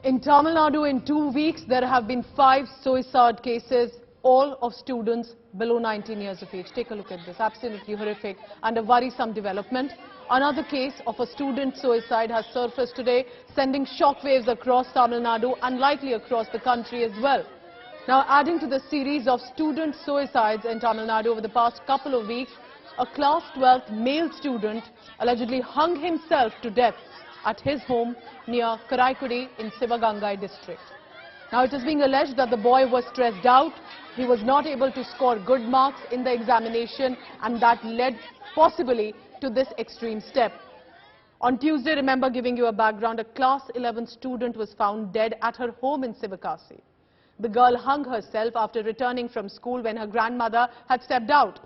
In Tamil Nadu, in 2 weeks, there have been 5 suicide cases, all of students below 19 years of age. Take a look at this. Absolutely horrific and a worrisome development. Another case of a student suicide has surfaced today, sending shockwaves across Tamil Nadu and likely across the country as well. Now, adding to the series of student suicides in Tamil Nadu over the past couple of weeks, a class 12th male student allegedly hung himself to death at his home near Karaikudi in Sivagangai district. Now, it is being alleged that the boy was stressed out. He was not able to score good marks in the examination, and that led possibly to this extreme step. On Tuesday, remember giving you a background, a class 11 student was found dead at her home in Sivakasi. The girl hung herself after returning from school when her grandmother had stepped out.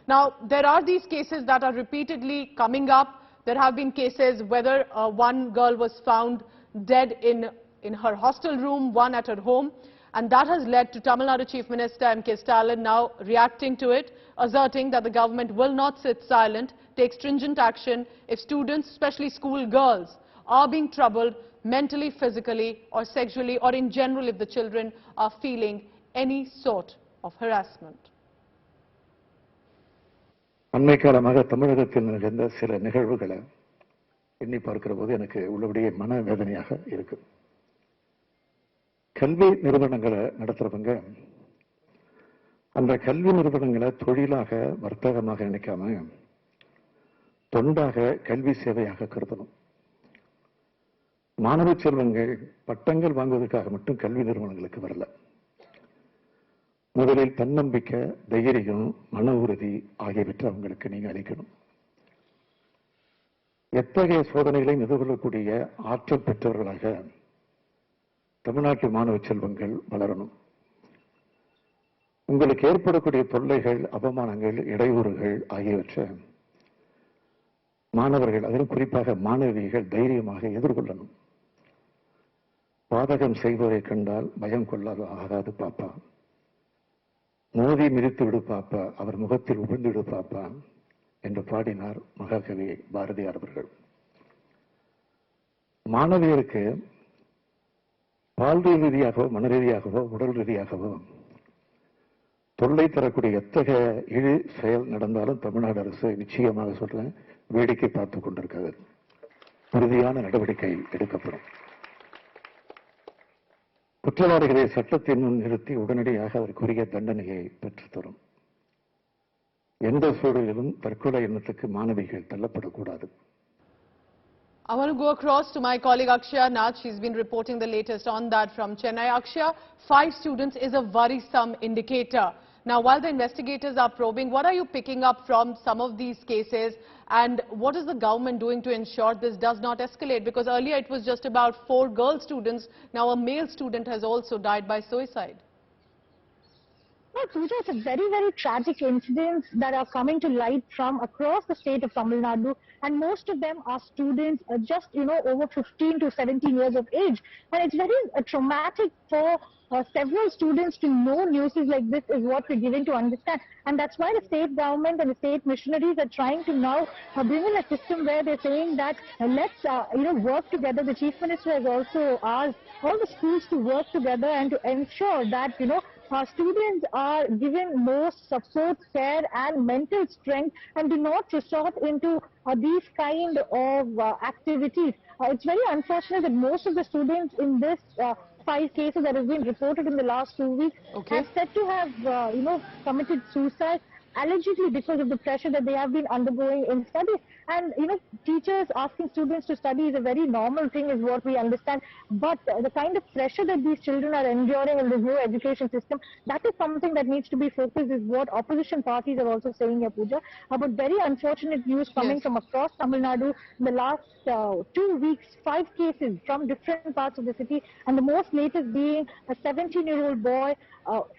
Now, there are these cases that are repeatedly coming up. There have been cases whether one girl was found dead in her hostel room, one at her home, and that has led to Tamil Nadu Chief Minister M.K. Stalin now reacting to it, asserting that the government will not sit silent, take stringent action if students, especially school girls, are being troubled mentally, physically or sexually, or in general if the children are feeling any sort of harassment. அண்மை காலமாக தமிழகத்தில் நிகழ்ந்த சில நிகழ்வுகளை எண்ணி பார்க்கிற போது எனக்கு உள்ளபடியே மனவேதனையாக இருக்கு. கல்வி நிறுவனங்களை நடத்துறவங்க அந்த கல்வி நிறுவனங்களை தொழிலாக வர்த்தகமாக நினைக்காம தொண்டாக கல்வி சேவையாக கருதணும். மாணவ செல்வங்கள் பட்டங்கள் வாங்குவதற்காக மட்டும் கல்வி நிறுவனங்களுக்கு வரல. முதலில் தன்னம்பிக்கை, தைரியம், மன உறுதி ஆகியவற்றை அவங்களுக்கு நீங்க அளிக்கணும். எத்தகைய சோதனைகளை எதிர்கொள்ளக்கூடிய ஆற்றல் பெற்றவர்களாக தமிழ்நாட்டு மாணவ செல்வங்கள் வளரணும். உங்களுக்கு ஏற்படக்கூடிய தொல்லைகள், அவமானங்கள், இடையூறுகள் ஆகியவற்றை மாணவர்கள், அதிலும் குறிப்பாக மாணவிகள் தைரியமாக எதிர்கொள்ளணும். பாதகம் செய்வதை கண்டால் பயம் கொள்ளாது ஆகாது பாப்பா, மோதி மிதித்து விடு பாப்பா, அவர் முகத்தில் உமிழ்ந்து விடு பாப்பா என்று பாடினார் மகாகவி பாரதியார் அவர்கள். மாணவியருக்கு பால்வியல் ரீதியாகவோ, மன ரீதியாகவோ, உடல் ரீதியாகவோ தொல்லை தரக்கூடிய எத்தகைய இழு செயல் நடந்தாலும் தமிழ்நாடு அரசு நிச்சயமாக சொல்றேன் வேடிக்கை பார்த்துக் கொண்டிருக்கிறது. உறுதியான நடவடிக்கை எடுக்கப்படும். குற்றவாளிகளை சட்டத்தின் முன் நிறுத்தி உடனடியாக அதற்குரிய தண்டனையை பெற்றுத்தரும். எந்த சூழலிலும் தற்கொலை எண்ணத்துக்கு மாணவிகள் தள்ளப்படக்கூடாது. I want to go across to my colleague Akshaya Nath. She's been reporting the latest on that from Chennai. Akshaya, 5 students is a worrisome indicator. Now, while the investigators are probing, what are you picking up from some of these cases, and what is the government doing to ensure this does not escalate? Because earlier it was just about 4 girl students. Now a male student has also died by suicide. Well, Pooja, it's a very, very tragic incidents that are coming to light from across the state of Tamil Nadu, and most of them are students just, over 15 to 17 years of age. And it's very traumatic for several students to know news like this is what we're giving to understand. And that's why the state government and the state missionaries are trying to now bring in a system where they're saying that let's, work together. The Chief Minister has also asked all the schools to work together and to ensure that, our students are given more support, care and mental strength and do not resort into these kind of activities. It's very unfortunate that most of the students in this 5 cases that have been reported in the last 2 weeks have said to have, committed suicide, allegedly because of the pressure that they have been undergoing in studies. And, teachers asking students to study is a very normal thing is what we understand. But the kind of pressure that these children are enduring in this new education system, that is something that needs to be focused, is what opposition parties are also saying here, Pooja. But very unfortunate news coming from across Tamil Nadu in the last 2 weeks, 5 cases from different parts of the city, and the most latest being a 17-year-old boy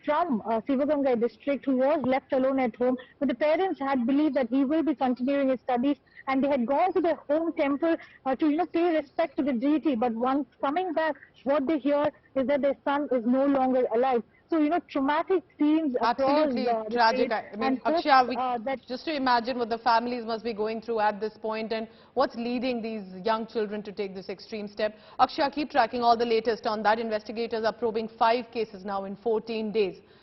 from Sivagangai district who was left alone at home. But the parents had believed that he will be continuing his studies, and they had gone to their home temple to pay respect to the deity. But once coming back, what they hear is that their son is no longer alive. So, traumatic scenes Absolutely across the tragic. state. I mean, And hope, Akshaya, that just to imagine what the families must be going through at this point and what's leading these young children to take this extreme step. Akshaya, keep tracking all the latest on that. Investigators are probing 5 cases now in 14 days.